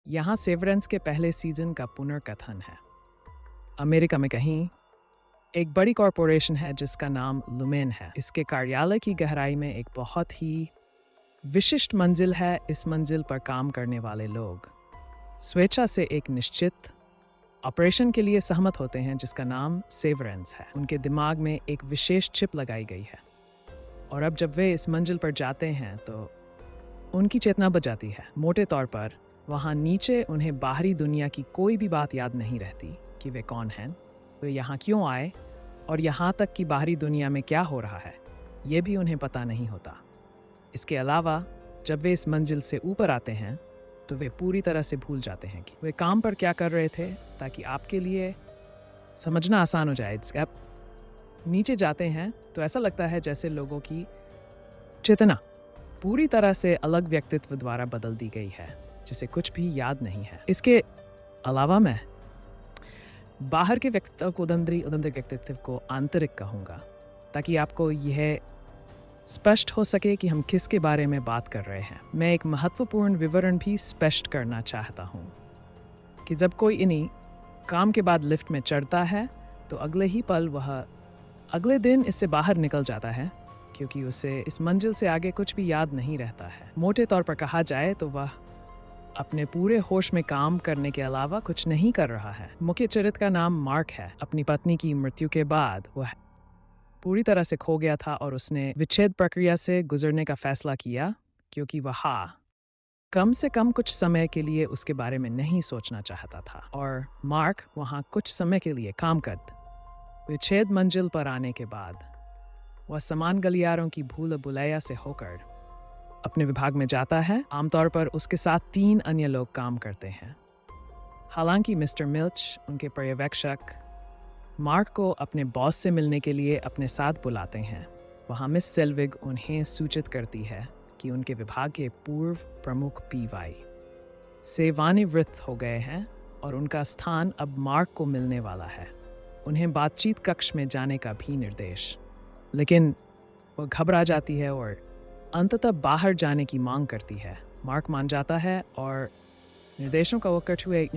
यहाँ सेवरेंस के पहले सीजन का पुनर्कथन है। अमेरिका में कहीं एक बड़ी कॉरपोरेशन है जिसका नाम लुमेन है। इसके कार्यालय की गहराई में एक बहुत ही विशिष्ट मंजिल है। इस मंजिल पर काम करने वाले लोग स्वेच्छा से एक निश्चित ऑपरेशन के लिए सहमत होते हैं जिसका नाम सेवरेंस है। उनके दिमाग में एक विशेष चिप लगाई गई है और अब जब वे इस मंजिल पर जाते हैं तो उनकी चेतना बच जाती है। मोटे तौर पर वहाँ नीचे उन्हें बाहरी दुनिया की कोई भी बात याद नहीं रहती कि वे कौन हैं, वे यहाँ क्यों आए और यहाँ तक कि बाहरी दुनिया में क्या हो रहा है ये भी उन्हें पता नहीं होता। इसके अलावा जब वे इस मंजिल से ऊपर आते हैं तो वे पूरी तरह से भूल जाते हैं कि वे काम पर क्या कर रहे थे, ताकि आपके लिए समझना आसान हो जाए। आप नीचे जाते हैं तो ऐसा लगता है जैसे लोगों की चेतना पूरी तरह से अलग व्यक्तित्व द्वारा बदल दी गई है जिसे कुछ भी याद नहीं है। इसके अलावा मैं बाहर के व्यक्तित्व को उदंत्री व्यक्तित्व को आंतरिक कहूँगा ताकि आपको यह स्पष्ट हो सके कि हम किसके बारे में बात कर रहे हैं। मैं एक महत्वपूर्ण विवरण भी स्पष्ट करना चाहता हूँ कि जब कोई इन्हीं काम के बाद लिफ्ट में चढ़ता है तो अगले ही पल वह अगले दिन इससे बाहर निकल जाता है क्योंकि उसे इस मंजिल से आगे कुछ भी याद नहीं रहता है। मोटे तौर पर कहा जाए तो वह अपने पूरे होश में काम करने के अलावा कुछ नहीं कर रहा है। मुख्य चरित्र का नाम मार्क है। अपनी पत्नी की मृत्यु के बाद वह पूरी तरह से खो गया था और उसने विच्छेद प्रक्रिया से गुजरने का फैसला किया क्योंकि वह कम से कम कुछ समय के लिए उसके बारे में नहीं सोचना चाहता था। और मार्क वहाँ कुछ समय के लिए काम कर विच्छेद मंजिल पर आने के बाद वह समान गलियारों की भूल भुलैया से होकर अपने विभाग में जाता है। आमतौर पर उसके साथ 3 अन्य लोग काम करते हैं। हालांकि मिस्टर मिल्च उनके पर्यवेक्षक मार्क को अपने बॉस से मिलने के लिए अपने साथ बुलाते हैं। वहाँ मिस सेल्विग उन्हें सूचित करती है कि उनके विभाग के पूर्व प्रमुख पीवाई सेवानिवृत्त हो गए हैं और उनका स्थान अब मार्क को मिलने वाला है। उन्हें बातचीत कक्ष में जाने का भी निर्देश, लेकिन वह घबरा जाती है और अंततः बाहर जाने की मांग करती है। मार्क मान जाता है और निर्देशों का वो कछुए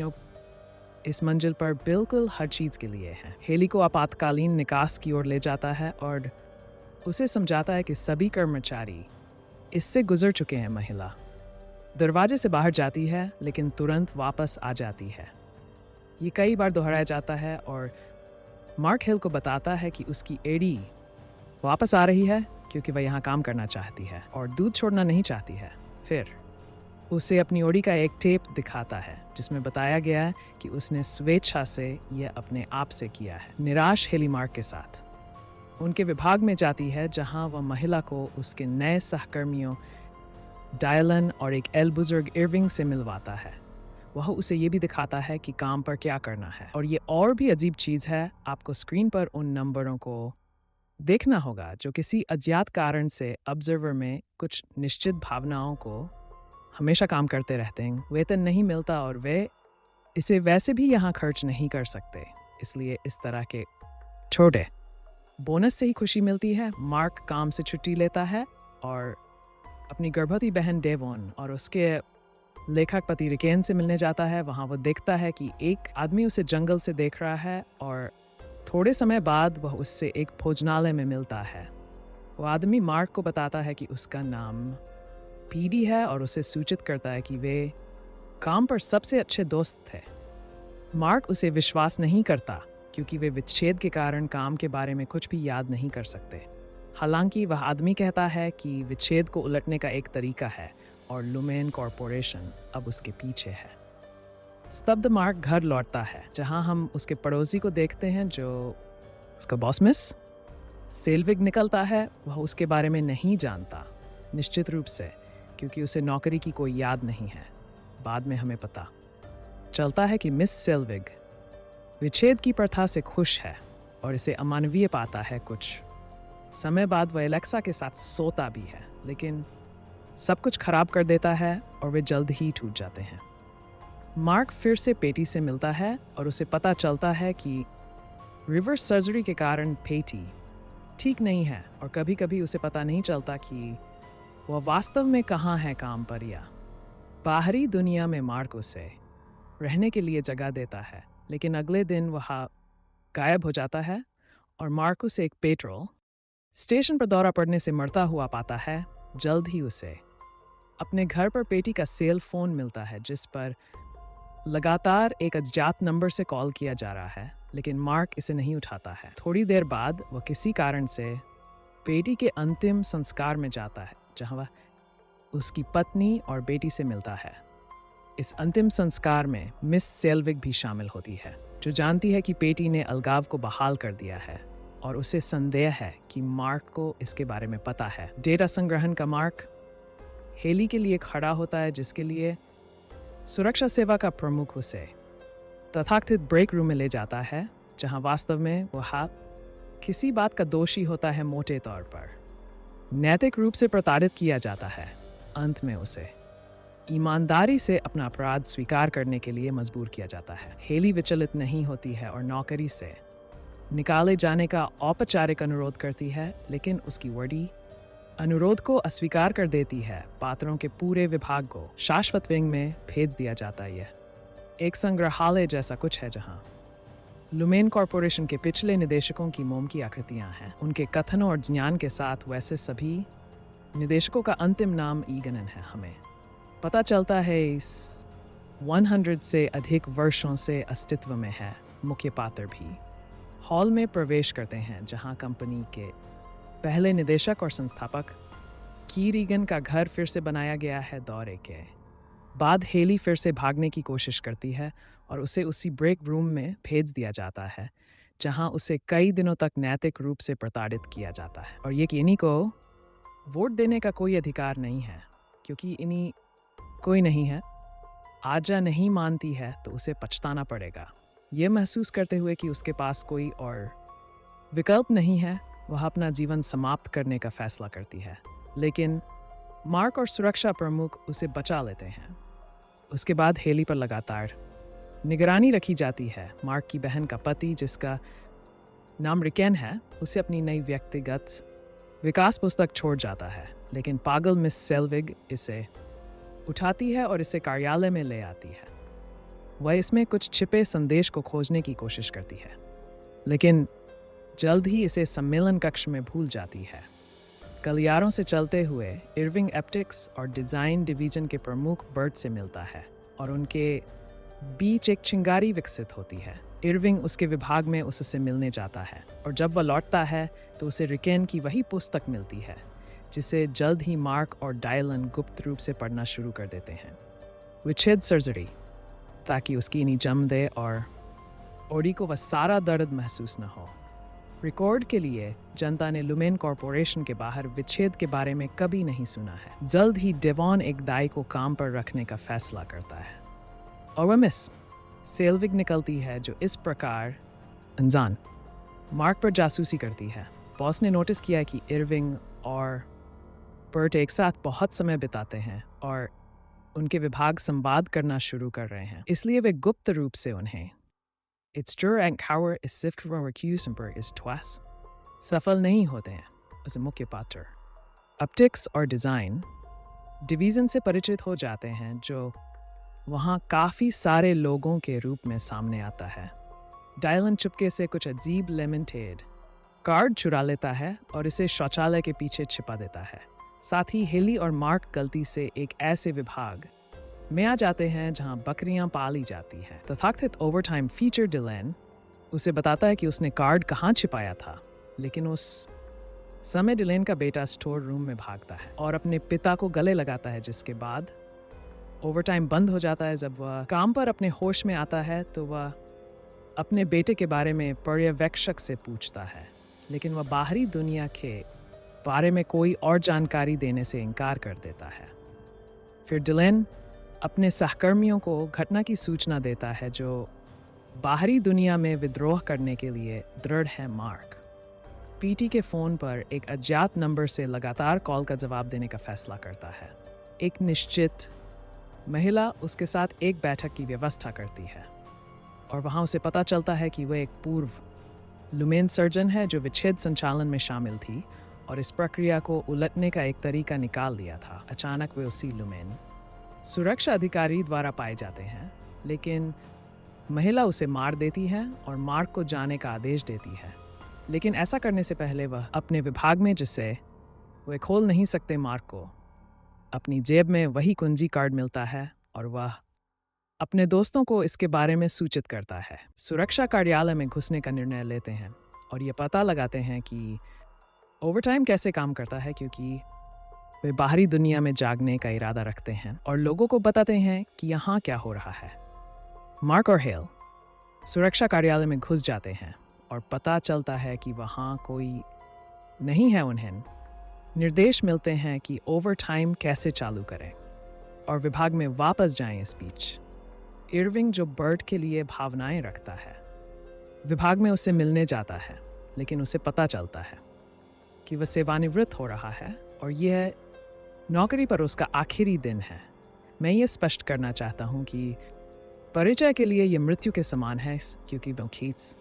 इस मंजिल पर बिल्कुल हर चीज़ के लिए है। हेली को आपातकालीन निकास की ओर ले जाता है और उसे समझाता है कि सभी कर्मचारी इससे गुजर चुके हैं। महिला दरवाजे से बाहर जाती है लेकिन तुरंत वापस आ जाती है। ये कई बार दोहराया जाता है और मार्क हिल को बताता है कि उसकी एडी वापस आ रही है क्योंकि वह यहाँ काम करना चाहती है और दूध छोड़ना नहीं चाहती है। फिर उसे अपनी ओडी का एक टेप दिखाता है जिसमें बताया गया है कि उसने स्वेच्छा से यह अपने आप से किया है। निराश हेली मार्क के साथ उनके विभाग में जाती है जहां वह महिला को उसके नए सहकर्मियों डायलन और एक एल बुजुर्ग इरविंग से मिलवाता है। वह उसे ये भी दिखाता है कि काम पर क्या करना है। और ये और भी अजीब चीज़ है, आपको स्क्रीन पर उन नंबरों को देखना होगा जो किसी अज्ञात कारण से ऑब्जर्वर में कुछ निश्चित भावनाओं को हमेशा काम करते रहते हैं। वेतन नहीं मिलता और वे इसे वैसे भी यहाँ खर्च नहीं कर सकते, इसलिए इस तरह के छोटे बोनस से ही खुशी मिलती है। मार्क काम से छुट्टी लेता है और अपनी गर्भवती बहन डेवोन और उसके लेखक पति रिकेन से मिलने जाता है। वहाँ वो देखता है कि एक आदमी उसे जंगल से देख रहा है और थोड़े समय बाद वह उससे एक भोजनालय में मिलता है। वो आदमी मार्क को बताता है कि उसका नाम पीडी है और उसे सूचित करता है कि वे काम पर सबसे अच्छे दोस्त थे। मार्क उसे विश्वास नहीं करता क्योंकि वे विच्छेद के कारण काम के बारे में कुछ भी याद नहीं कर सकते। हालांकि वह आदमी कहता है कि विच्छेद को उलटने का एक तरीका है और लुमेन कॉरपोरेशन अब उसके पीछे है। स्तब्ध मार्क घर लौटता है जहां हम उसके पड़ोसी को देखते हैं जो उसका बॉस मिस सेल्विग निकलता है। वह उसके बारे में नहीं जानता निश्चित रूप से क्योंकि उसे नौकरी की कोई याद नहीं है। बाद में हमें पता चलता है कि मिस सेल्विग विच्छेद की प्रथा से खुश है और इसे अमानवीय पाता है। कुछ समय बाद वह एलेक्सा के साथ सोता भी है, लेकिन सब कुछ खराब कर देता है और वे जल्द ही टूट जाते हैं। मार्क फिर से पेटी से मिलता है और उसे पता चलता है कि रिवर्स सर्जरी के कारण पेटी ठीक नहीं है और कभी कभी उसे पता नहीं चलता कि वह वास्तव में कहाँ है काम पर या बाहरी दुनिया में मार्क उसे रहने के लिए जगह देता है, लेकिन अगले दिन वह गायब हो जाता है और मार्कुस एक पेट्रोल स्टेशन पर दौरा पड़ने से मरता हुआ पाता है। जल्द ही उसे अपने घर पर पेटी का सेल फोन मिलता है जिस पर लगातार एक अज्ञात नंबर से कॉल किया जा रहा है, लेकिन मार्क इसे नहीं उठाता है। थोड़ी देर बाद वह किसी कारण से पेटी के अंतिम संस्कार में जाता है, जहां वह उसकी पत्नी और बेटी से मिलता है। इस अंतिम संस्कार में मिस सेल्विग भी शामिल होती है, जो जानती है कि पेटी ने अलगाव को बहाल कर दिया है और उसे संदेह है कि मार्क को इसके बारे में पता है। डेटा संग्रहण का मार्क हेली के लिए खड़ा होता है, जिसके लिए सुरक्षा सेवा का प्रमुख उसे तथाकथित ब्रेक रूम में ले जाता है, जहां वास्तव में वह किसी बात का दोषी होता है। मोटे तौर पर नैतिक रूप से प्रताड़ित किया जाता है। अंत में उसे ईमानदारी से अपना अपराध स्वीकार करने के लिए मजबूर किया जाता है। हेली विचलित नहीं होती है और नौकरी से निकाले जाने का औपचारिक अनुरोध करती है, लेकिन उसकी वर्दी अनुरोध को अस्वीकार कर देती है। पात्रों के पूरे विभाग को शाश्वत विंग में भेज दिया जाता है। यह एक संग्रहालय जैसा कुछ है, जहां लुमेन कॉरपोरेशन के पिछले निदेशकों की मोम की आकृतियां हैं। उनके कथनों और ज्ञान के साथ वैसे सभी निदेशकों का अंतिम नाम ईगनन है। हमें पता चलता है इस 100 से अधिक वर्षों से अस्तित्व में है। मुख्य पात्र भी हॉल में प्रवेश करते हैं, जहां कंपनी के पहले निदेशक और संस्थापक कीर ईगन का घर फिर से बनाया गया है। दौरे के बाद हेली फिर से भागने की कोशिश करती है और उसे उसी ब्रेक रूम में भेज दिया जाता है, जहां उसे कई दिनों तक नैतिक रूप से प्रताड़ित किया जाता है। और ये कि इन्हीं को वोट देने का कोई अधिकार नहीं है, क्योंकि इन्हीं कोई नहीं है। आजा नहीं मानती है तो उसे पछताना पड़ेगा। ये महसूस करते हुए कि उसके पास कोई और विकल्प नहीं है, वह अपना जीवन समाप्त करने का फैसला करती है। लेकिन मार्क और सुरक्षा प्रमुख उसे बचा लेते हैं। उसके बाद हेली पर लगातार निगरानी रखी जाती है। मार्क की बहन का पति, जिसका नाम रिकेन है, उसे अपनी नई व्यक्तिगत विकास पुस्तक छोड़ जाता है, लेकिन पागल मिस सेल्विग इसे उठाती है और इसे कार्यालय में ले आती है। वह इसमें कुछ छिपे संदेश को खोजने की कोशिश करती है, लेकिन जल्द ही इसे सम्मेलन कक्ष में भूल जाती है। गलियारों से चलते हुए इरविंग एप्टिक्स और डिज़ाइन डिवीजन के प्रमुख बर्ट से मिलता है और उनके बीच एक चिंगारी विकसित होती है। इरविंग उसके विभाग में उससे मिलने जाता है और जब वह लौटता है तो उसे रिकेन की वही पुस्तक मिलती है, जिसे जल्द ही मार्क और डायलन गुप्त रूप से पढ़ना शुरू कर देते हैं। विच्छेद सर्जरी, ताकि उसकी इन्हीं जम दे और ओडी को वह सारा दर्द महसूस न हो। रिकॉर्ड के लिए जनता ने लुमेन कॉरपोरेशन के बाहर विच्छेद के बारे में कभी नहीं सुना है। जल्द ही डेवॉन एक दाई को काम पर रखने का फैसला करता है और वह मिस सेल्विग निकलती है, जो इस प्रकार अनजान मार्क पर जासूसी करती है। बॉस ने नोटिस किया कि इरविंग और बर्ट एक साथ बहुत समय बिताते हैं और उनके विभाग संवाद करना शुरू कर रहे हैं, इसलिए वे गुप्त रूप से उन्हें सफल नहीं होते हैं। उसे मुख्य पात्र ऑप्टिक्स और डिज़ाइन डिवीज़न से परिचित हो जाते हैं, जो वहाँ काफ़ी सारे लोगों के रूप में सामने आता है। डायलन चुपके से कुछ अजीब लेमेंटेड कार्ड चुरा लेता है और इसे शौचालय के पीछे छिपा देता है। साथ ही हेली और मार्क गलती से एक ऐसे विभाग में आ जाते हैं जहां बकरियां पाली जाती हैं। तथाकथित ओवरटाइम फीचर डिलेन उसे बताता है कि उसने कार्ड कहाँ छिपाया था, लेकिन उस समय डिलेन का बेटा स्टोर रूम में भागता है और अपने पिता को गले लगाता है, जिसके बाद ओवरटाइम बंद हो जाता है। जब वह काम पर अपने होश में आता है तो वह अपने बेटे के बारे में पर्यवेक्षक से पूछता है, लेकिन वह बाहरी दुनिया के बारे में कोई और जानकारी देने से इनकार कर देता है। फिर डिलेन अपने सहकर्मियों को घटना की सूचना देता है, जो बाहरी दुनिया में विद्रोह करने के लिए दृढ़ है। मार्क पीटी के फ़ोन पर एक अज्ञात नंबर से लगातार कॉल का जवाब देने का फैसला करता है। एक निश्चित महिला उसके साथ एक बैठक की व्यवस्था करती है और वहाँ उसे पता चलता है कि वह एक पूर्व लुमेन सर्जन है, जो विच्छेद संचालन में शामिल थी और इस प्रक्रिया को उलटने का एक तरीका निकाल लिया था। अचानक वे उसी लुमेन सुरक्षा अधिकारी द्वारा पाए जाते हैं, लेकिन महिला उसे मार देती है और मार्क को जाने का आदेश देती है। लेकिन ऐसा करने से पहले वह अपने विभाग में, जिससे वे खोल नहीं सकते, मार्क को अपनी जेब में वही कुंजी कार्ड मिलता है और वह अपने दोस्तों को इसके बारे में सूचित करता है। सुरक्षा कार्यालय में घुसने का निर्णय लेते हैं और ये पता लगाते हैं कि ओवरटाइम कैसे काम करता है, क्योंकि वे बाहरी दुनिया में जागने का इरादा रखते हैं और लोगों को बताते हैं कि यहाँ क्या हो रहा है। मार्क और हेल सुरक्षा कार्यालय में घुस जाते हैं और पता चलता है कि वहाँ कोई नहीं है। उन्हें निर्देश मिलते हैं कि ओवरटाइम कैसे चालू करें और विभाग में वापस जाएं। इस बीच इरविंग, जो बर्ट के लिए भावनाएं रखता है, विभाग में उससे मिलने जाता है, लेकिन उसे पता चलता है कि वह सेवानिवृत्त हो रहा है और यह नौकरी पर उसका आखिरी दिन है। मैं ये स्पष्ट करना चाहता हूँ कि परिचय के लिए यह मृत्यु के समान है, क्योंकि कीट्स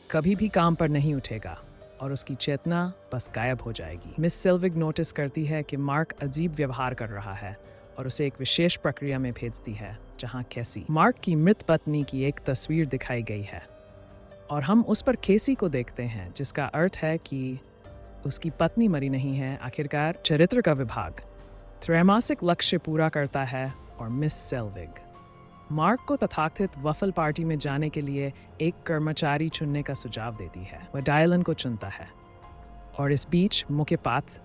कभी भी काम पर नहीं उठेगा और उसकी चेतना बस गायब हो जाएगी। मिस सेल्विग नोटिस करती है कि मार्क अजीब व्यवहार कर रहा है और उसे एक विशेष प्रक्रिया में भेजती है, जहां कैसी मार्क की मृत पत्नी की एक तस्वीर दिखाई गई है और हम उस पर केसी को देखते हैं, जिसका अर्थ है कि उसकी पत्नी मरी नहीं है। आखिरकार चरित्र का विभाग त्रैमासिक लक्ष्य पूरा करता है और मिस सेल्विग मार्क को तथाकथित वफल पार्टी में जाने के लिए एक कर्मचारी चुनने का सुझाव देती है। वह डायलन को चुनता है और इस बीच मुख्य पात्र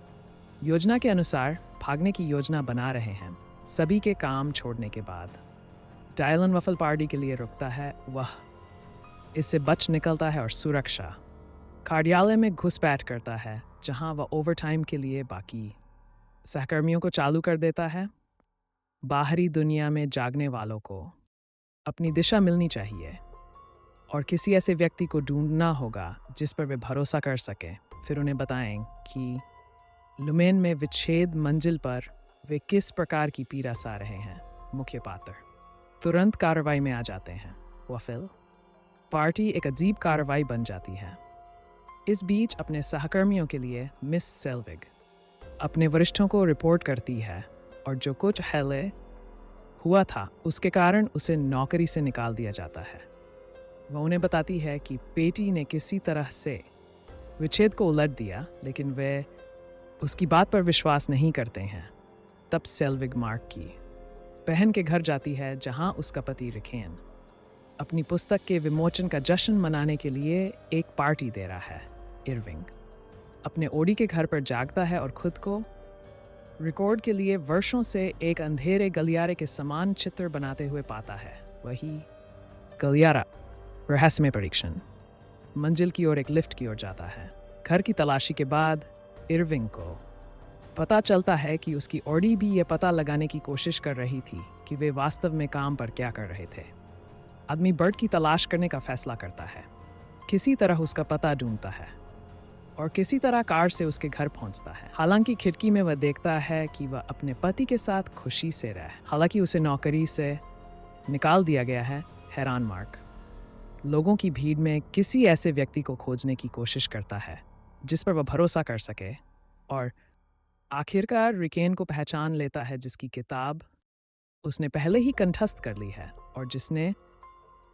योजना के अनुसार भागने की योजना बना रहे हैं। सभी के काम छोड़ने के बाद डायलन वफल पार्टी के लिए रुकता है। वह इससे बच निकलता है और सुरक्षा कार्यालय में घुसपैठ करता है, जहां वह ओवरटाइम के लिए बाकी सहकर्मियों को चालू कर देता है। बाहरी दुनिया में जागने वालों को अपनी दिशा मिलनी चाहिए और किसी ऐसे व्यक्ति को ढूंढना होगा जिस पर वे भरोसा कर सकें। फिर उन्हें बताएं कि लुमेन में विच्छेद मंजिल पर वे किस प्रकार की पीड़ा सह रहे हैं। मुख्य पात्र तुरंत कार्रवाई में आ जाते हैं। वफिल पार्टी एक अजीब कार्रवाई बन जाती है। इस बीच अपने सहकर्मियों के लिए मिस सेल्विग अपने वरिष्ठों को रिपोर्ट करती है और जो कुछ पहले हुआ था उसके कारण उसे नौकरी से निकाल दिया जाता है। वह उन्हें बताती है कि पेटी ने किसी तरह से विच्छेद को उलट दिया, लेकिन वे उसकी बात पर विश्वास नहीं करते हैं। तब सेल्विग मार्क की बहन के घर जाती है, जहां उसका पति रिकेन अपनी पुस्तक के विमोचन का जश्न मनाने के लिए एक पार्टी दे रहा है। इरविंग अपने ओडी के घर पर जागता है और खुद को रिकॉर्ड के लिए वर्षों से एक अंधेरे गलियारे के समान चित्र बनाते हुए पाता है। वही गलियारा रहस्यमय परीक्षण मंजिल की ओर एक लिफ्ट की ओर जाता है। घर की तलाशी के बाद इरविंग को पता चलता है कि उसकी ओडी भी ये पता लगाने की कोशिश कर रही थी कि वे वास्तव में काम पर क्या कर रहे थे। आदमी बर्ट की तलाश करने का फैसला करता है, किसी तरह उसका पता ढूंढता है और किसी तरह कार से उसके घर पहुंचता है। हालांकि खिड़की में वह देखता है कि वह अपने पति के साथ खुशी से रहे। हालांकि उसे नौकरी से निकाल दिया गया है। हैरान मार्क लोगों की भीड़ में किसी ऐसे व्यक्ति को खोजने की कोशिश करता है जिस पर वह भरोसा कर सके और आखिरकार रिकेन को पहचान लेता है, जिसकी किताब उसने पहले ही कंठस्थ कर ली है और जिसने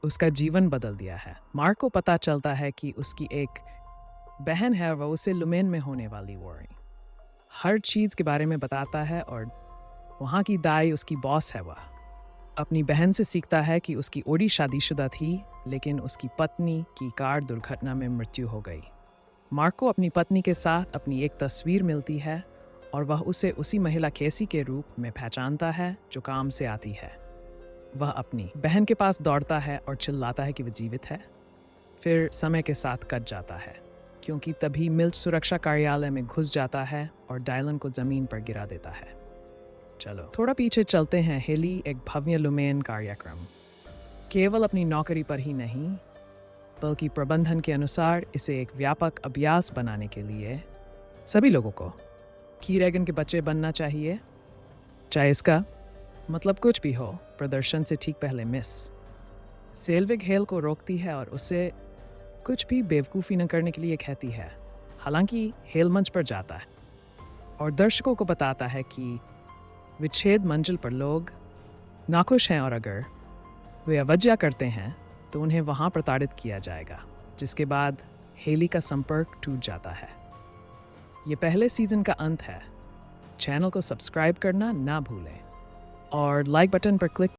उसका जीवन बदल दिया है। मार्क को पता चलता है कि उसकी एक बहन है, वह उसे लुमेन में होने वाली वॉरिंग हर चीज़ के बारे में बताता है और वहाँ की दाई उसकी बॉस है। वह अपनी बहन से सीखता है कि उसकी ओडी शादीशुदा थी, लेकिन उसकी पत्नी की कार दुर्घटना में मृत्यु हो गई। मार्क को अपनी पत्नी के साथ अपनी एक तस्वीर मिलती है और वह उसे उसी महिला केसी के रूप में पहचानता है जो काम से आती है। वह अपनी बहन के पास दौड़ता है और चिल्लाता है कि वह जीवित है। फिर समय के साथ कट जाता है, क्योंकि तभी मिल्च सुरक्षा कार्यालय में घुस जाता है और डायलन को जमीन पर गिरा देता है। चलो थोड़ा पीछे चलते हैं। हेली एक भव्य लुमेन कार्यक्रम केवल अपनी नौकरी पर ही नहीं, बल्कि प्रबंधन के अनुसार इसे एक व्यापक अभ्यास बनाने के लिए सभी लोगों को कीरेगन के बच्चे बनना चाहिए, चाहे इसका मतलब कुछ भी हो। प्रदर्शन से ठीक पहले मिस सेल्विग हेल को रोकती है और उसे कुछ भी बेवकूफ़ी न करने के लिए कहती है। हालांकि हेल मंच पर जाता है और दर्शकों को बताता है कि विच्छेद मंजिल पर लोग नाखुश हैं और अगर वे अवज्ञा करते हैं तो उन्हें वहां प्रताड़ित किया जाएगा, जिसके बाद हेली का संपर्क टूट जाता है। ये पहले सीजन का अंत है। चैनल को सब्सक्राइब करना ना भूलें और लाइक बटन पर क्लिक